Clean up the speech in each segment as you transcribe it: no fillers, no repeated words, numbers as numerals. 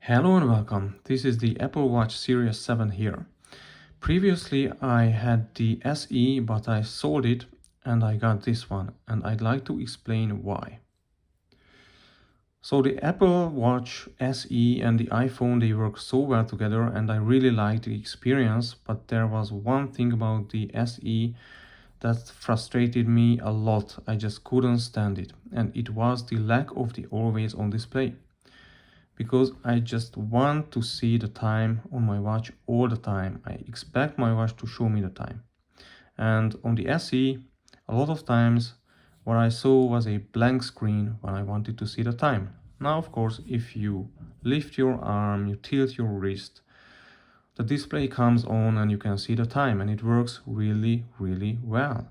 Hello and welcome. This is the Apple Watch Series 7 here. Previously I had the SE, but I sold it and I got this one, and I'd like to explain why. So the Apple Watch SE and the iPhone, they work so well together and I really like the experience, but there was one thing about the SE that frustrated me a lot. I just couldn't stand it, and it was the lack of the always on display. Because I just want to see the time on my watch all the time. I expect my watch to show me the time. And on the SE, a lot of times what I saw was a blank screen when I wanted to see the time. Now, of course, if you lift your arm, you tilt your wrist, the display comes on and you can see the time, and it works really, really well.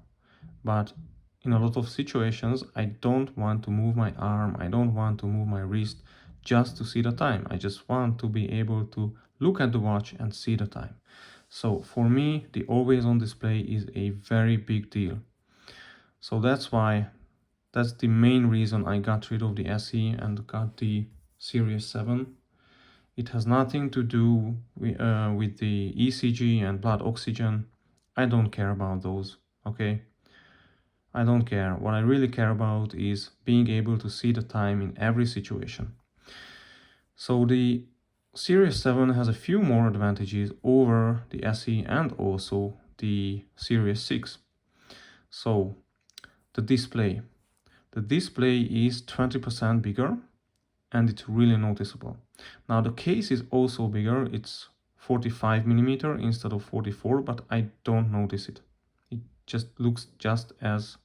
But in a lot of situations, I don't want to move my arm, I don't want to move my wrist just to see the time. I just want to be able to look at the watch and see the time. So for me, the always on display is a very big deal. So that's the main reason I got rid of the SE and got the Series 7. It has nothing to do with the ECG and blood oxygen. I don't care about those, okay? I don't care. What I really care about is being able to see the time in every situation. So the Series 7 has a few more advantages over the SE and also the Series 6. So the display. The display is 20% bigger and it's really noticeable. Now the case is also bigger. It's 45mm instead of 44, but I don't notice it. It just looks just as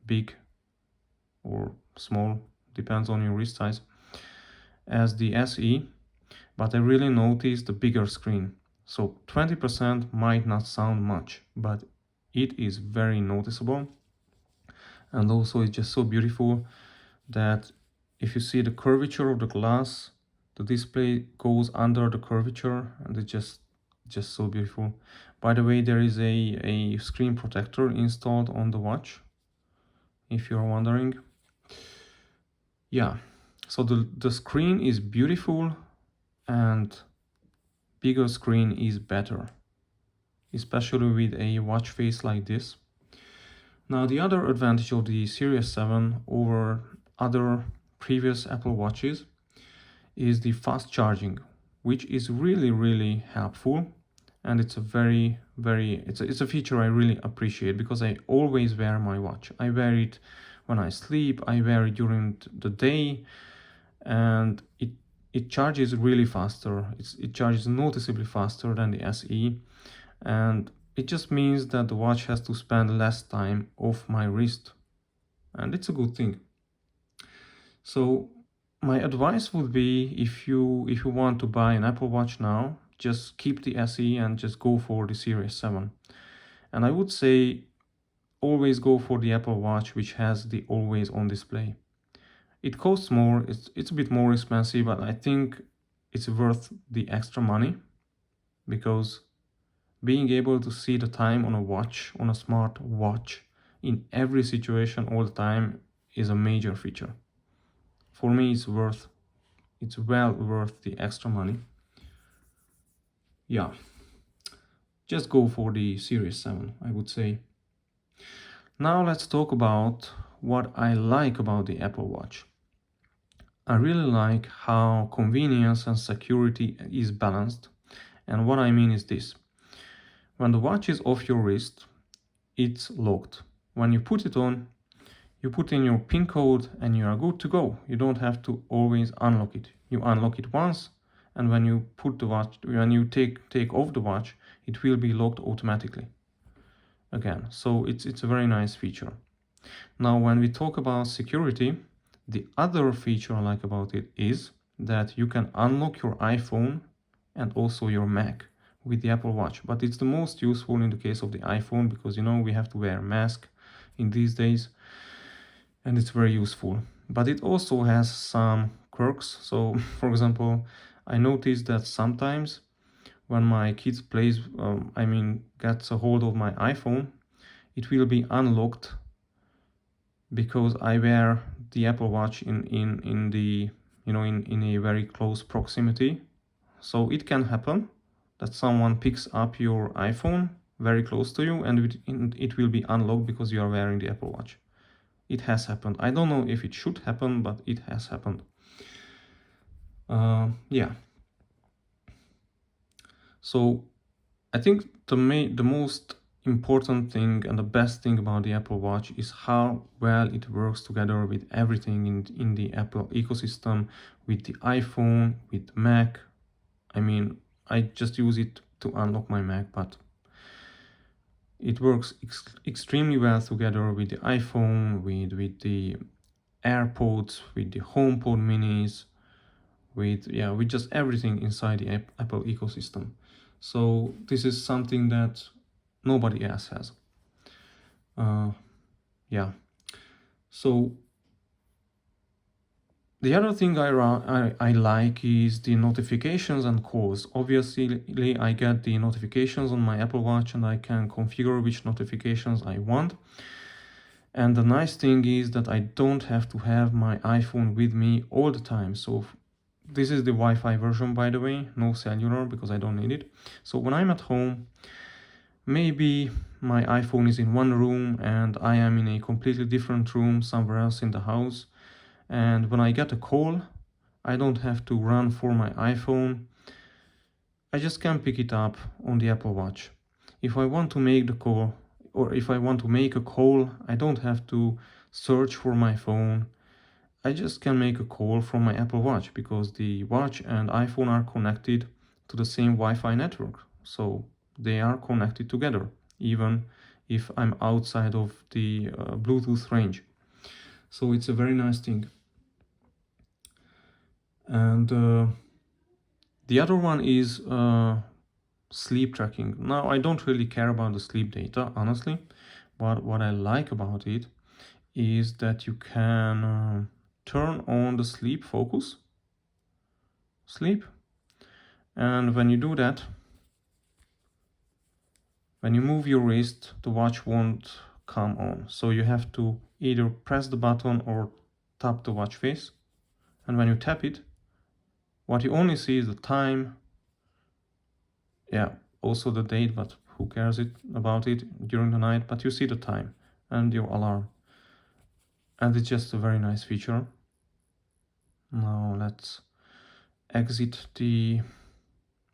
big or small, depends on your wrist size, as the SE, but I really noticed the bigger screen. So 20% might not sound much, but it is very noticeable. And also it's just so beautiful that if you see the curvature of the glass, the display goes under the curvature, and it's just so beautiful. By the way, there is a screen protector installed on the watch, if you're wondering. Yeah, so the screen is beautiful and bigger screen is better, especially with a watch face like this. Now the other advantage of the Series 7 over other previous Apple Watches is the fast charging, which is really helpful, and it's a feature I really appreciate because I always wear my watch. I wear it when I sleep, I wear it during the day, and it charges really faster. It charges noticeably faster than the SE, and it just means that the watch has to spend less time off my wrist, and it's a good thing. So my advice would be, if you want to buy an Apple Watch now, just keep the SE and just go for the Series 7. And I would say always go for the Apple Watch which has the always on display. It costs more, it's a bit more expensive, but I think it's worth the extra money, because being able to see the time on a watch, on a smart watch, in every situation all the time is a major feature. For me, it's well worth the extra money. Yeah, just go for the Series 7, I would say. Now let's talk about what I like about the Apple Watch. I really like how convenience and security is balanced. And what I mean is this. When the watch is off your wrist, it's locked. When you put it on, you put in your PIN code and you are good to go. You don't have to always unlock it. You unlock it once, and when you take off the watch, it will be locked automatically again. So it's a very nice feature. Now, when we talk about security, the other feature I like about it is that you can unlock your iPhone and also your Mac with the Apple Watch. But it's the most useful in the case of the iPhone, because we have to wear a mask in these days, and it's very useful. But it also has some quirks. So for example, I noticed that sometimes when my kids gets a hold of my iPhone, it will be unlocked because I wear the Apple Watch in a very close proximity So it can happen that someone picks up your iPhone very close to you and it will be unlocked because you are wearing the Apple Watch. It has happened. I don't know if it should happen, but it has happened. Yeah. So I think the most important thing and the best thing about the Apple Watch is how well it works together with everything in the Apple ecosystem, with the iPhone, with Mac. I mean, I just use it to unlock my Mac, but it works extremely well together with the iPhone, with the AirPods, with the HomePod minis, with just everything inside the Apple ecosystem. So this is something that nobody else has. Yeah. So the other thing I like is the notifications and calls. Obviously, I get the notifications on my Apple Watch and I can configure which notifications I want. And the nice thing is that I don't have to have my iPhone with me all the time. So this is the Wi-Fi version, by the way, no cellular because I don't need it. So when I'm at home, maybe my iPhone is in one room and I am in a completely different room somewhere else in the house. And when I get a call, I don't have to run for my iPhone. I just can pick it up on the Apple Watch. If I want to make the call, or if I want to make a call, I don't have to search for my phone. I just can make a call from my Apple Watch because the watch and iPhone are connected to the same Wi-Fi network. So they are connected together, even if I'm outside of the Bluetooth range. So it's a very nice thing. And the other one is sleep tracking. Now, I don't really care about the sleep data, honestly, but what I like about it is that you can turn on the sleep focus, sleep, and when you do that, when you move your wrist, the watch won't come on. So you have to either press the button or tap the watch face, and when you tap it, what you only see is the time, also the date, but who cares about it during the night, but you see the time and your alarm. And it's just a very nice feature. Now let's exit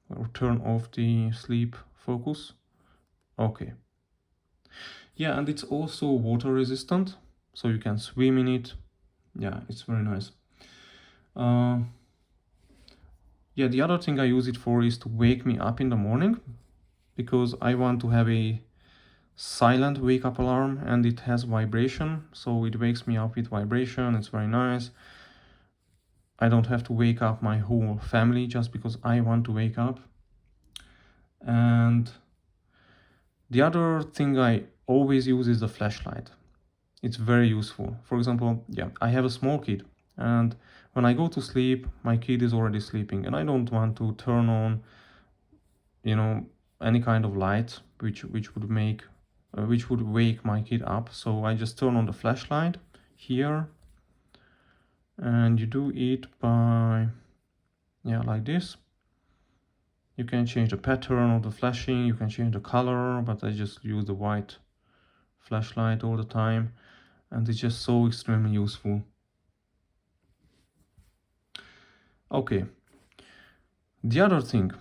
or turn off the sleep focus. Okay. Yeah, and it's also water resistant, so you can swim in it. Yeah, it's very nice. Yeah, the other thing I use it for is to wake me up in the morning because I want to have a silent wake up alarm and it has vibration, so it wakes me up with vibration. It's very nice. I don't have to wake up my whole family just because I want to wake up. And the other thing I always use is the flashlight. It's very useful. For example, I have a small kid, and when I go to sleep, my kid is already sleeping, and I don't want to turn on, any kind of light which would wake my kid up. So I just turn on the flashlight here, and you do it by like this. You can change the pattern of the flashing, you can change the color, but I just use the white flashlight all the time, and it's just so extremely useful. Okay, the other thing,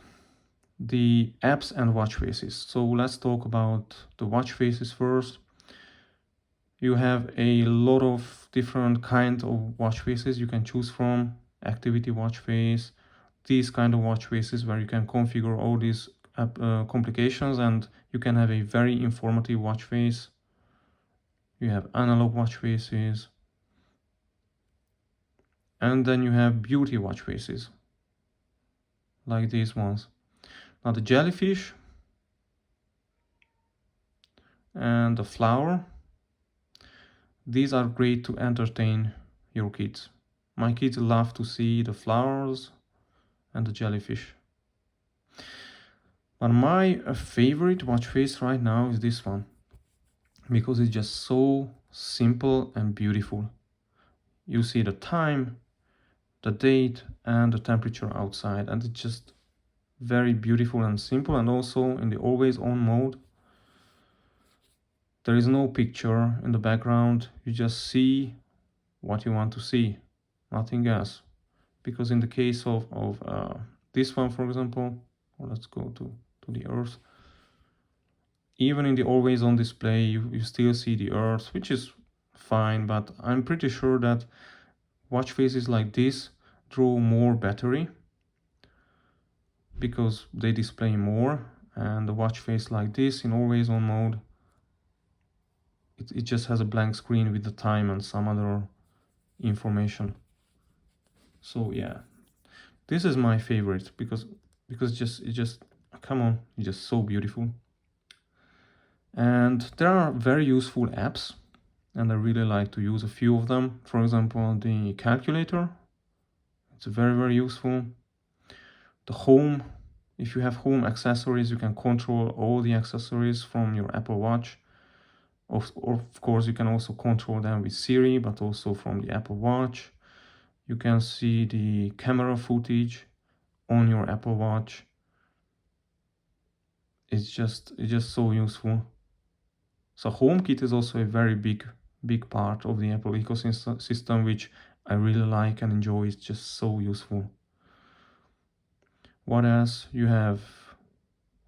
the apps and watch faces. So let's talk about the watch faces first. You have a lot of different kinds of watch faces you can choose from. Activity watch face, these kind of watch faces where you can configure all these complications, and you can have a very informative watch face. You have analog watch faces, and then you have beauty watch faces like these ones. Now the jellyfish and the flower, these are great to entertain your kids. My kids love to see the flowers and the jellyfish. But my favorite watch face right now is this one, because it's just so simple and beautiful. You see the time, the date, and the temperature outside, and it's just very beautiful and simple. And also in the always on mode, there is no picture in the background. You just see what you want to see, nothing else. Because in the case of this one, for example, let's go to the Earth. Even in the always on display, you still see the Earth, which is fine, but I'm pretty sure that watch faces like this draw more battery because they display more, and the watch face like this in always on mode, it just has a blank screen with the time and some other information. So yeah, this is my favorite because it just come on, it's just so beautiful. And there are very useful apps, and I really like to use a few of them. For example, the calculator, it's very useful. The home, if you have home accessories, you can control all the accessories from your Apple Watch. Of course, you can also control them with Siri, but also from the Apple Watch. You can see the camera footage on your Apple Watch. It's just so useful. So HomeKit is also a very big part of the Apple ecosystem, which I really like and enjoy. It's just so useful. What else? You have,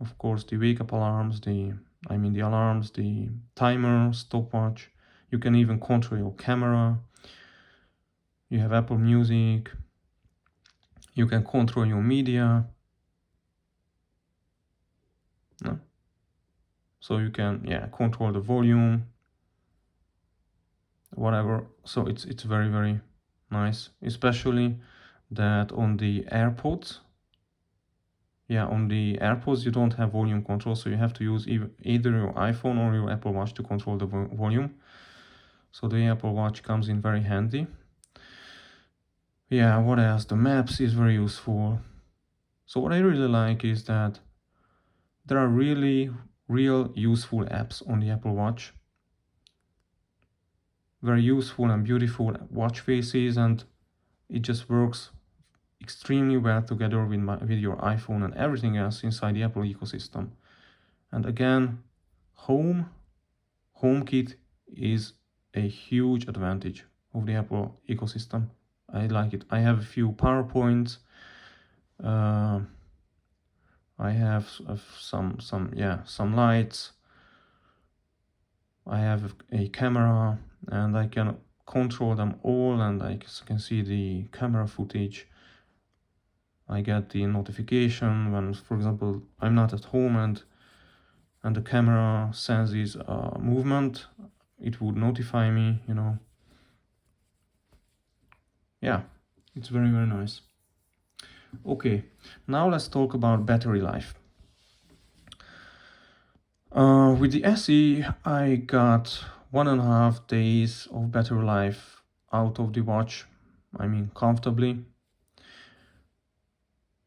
of course, the wake up alarms, the alarms, the timer, stopwatch. You can even control your camera. You have Apple Music. You can control your media. No? So you can, control the volume, whatever. So it's very nice, especially that on the AirPods. Yeah, on the AirPods you don't have volume control, so you have to use either your iPhone or your Apple Watch to control the volume. So the Apple Watch comes in very handy. Yeah, what else? The maps is very useful. So what I really like is that there are really real useful apps on the Apple Watch. Very useful and beautiful watch faces, and it just works extremely well together with your iPhone and everything else inside the Apple ecosystem. And again, HomeKit is a huge advantage of the Apple ecosystem. I like it. I have a few PowerPoints. I have some lights. I have a camera, and I can control them all, and I can see the camera footage. I get the notification when, for example, I'm not at home and the camera senses movement. It would notify me, Yeah, it's very nice. Okay, now let's talk about battery life. With the SE, I got 1.5 days of battery life out of the watch. Comfortably.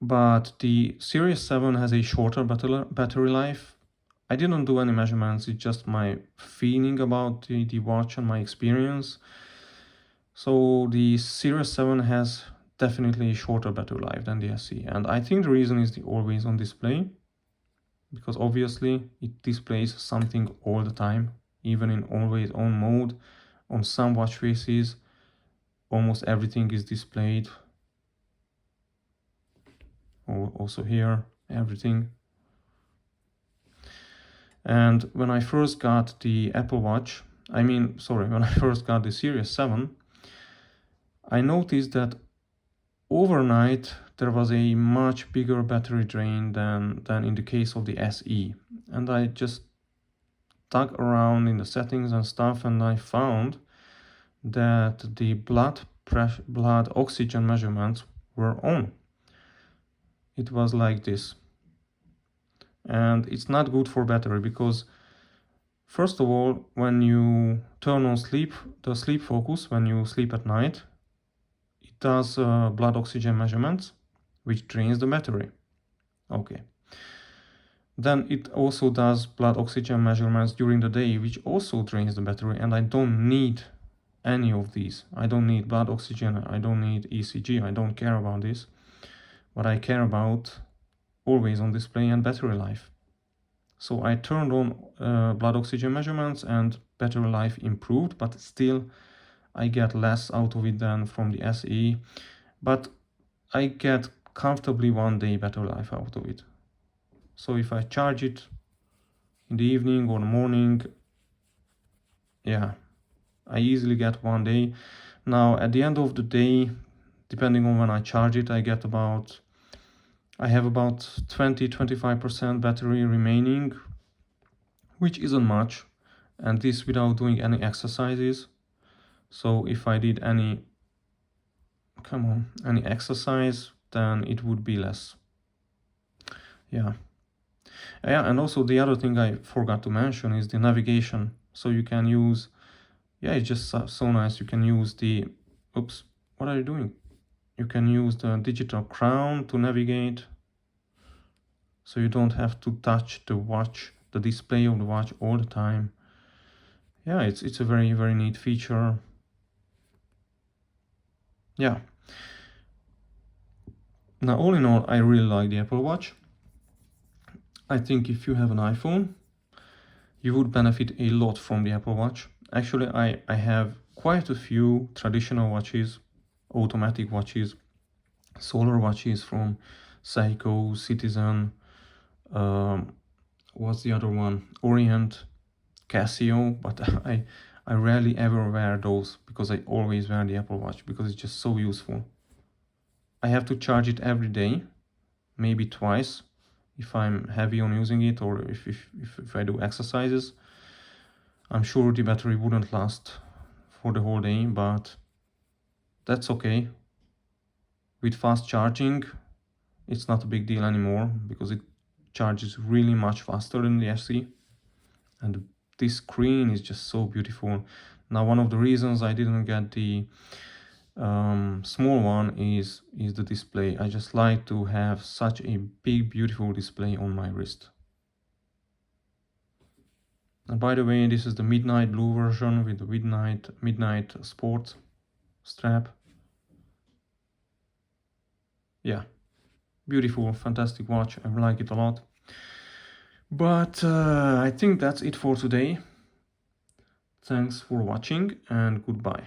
But the Series 7 has a shorter battery life. I didn't do any measurements, it's just my feeling about the watch and my experience. So the Series 7 has definitely a shorter battery life than the SE, and I think the reason is the always on display, because obviously it displays something all the time, even in always on mode. On some watch faces, almost everything is displayed. Also here, everything. And when I first got the Apple Watch, when I first got the Series 7, I noticed that overnight there was a much bigger battery drain than in the case of the SE. And I just dug around in the settings and stuff, and I found that the blood oxygen measurements were on. It was like this. And it's not good for battery because, first of all, when you turn on the sleep focus, when you sleep at night, it does blood oxygen measurements, which drains the battery. Okay. Then it also does blood oxygen measurements during the day, which also drains the battery, and I don't need any of these. I don't need blood oxygen, I don't need ECG, I don't care about this. What I care about always on display, and battery life. So I turned on blood oxygen measurements and battery life improved, but still I get less out of it than from the SE, but I get comfortably 1 day battery life out of it. So if I charge it in the evening or the morning, yeah, I easily get 1 day. Now at the end of the day, depending on when I charge it, I have about 20-25% battery remaining, which isn't much, and this without doing any exercises. So if I did any exercise, then it would be less. Yeah, and also the other thing I forgot to mention is the navigation. So you can use, it's just so nice. You can use the, oops, what are you doing? You can use the digital crown to navigate, so you don't have to touch the watch, the display of the watch all the time. Yeah, it's a very, very neat feature. Yeah. Now, all in all, I really like the Apple Watch. I think if you have an iPhone, you would benefit a lot from the Apple Watch. Actually, I have quite a few traditional watches, automatic watches, solar watches from Seiko, Citizen, what's the other one? Orient, Casio, but I rarely ever wear those because I always wear the Apple Watch because it's just so useful. I have to charge it every day, maybe twice if I'm heavy on using it, or if I do exercises. I'm sure the battery wouldn't last for the whole day, but that's okay. With fast charging, it's not a big deal anymore because it charges really much faster than the SE, and this screen is just so beautiful. Now, one of the reasons I didn't get the small one is the display. I just like to have such a big, beautiful display on my wrist. And by the way, this is the midnight blue version with the midnight sport strap. Yeah, beautiful, fantastic watch. I like it a lot. But I think that's it for today. Thanks for watching and goodbye.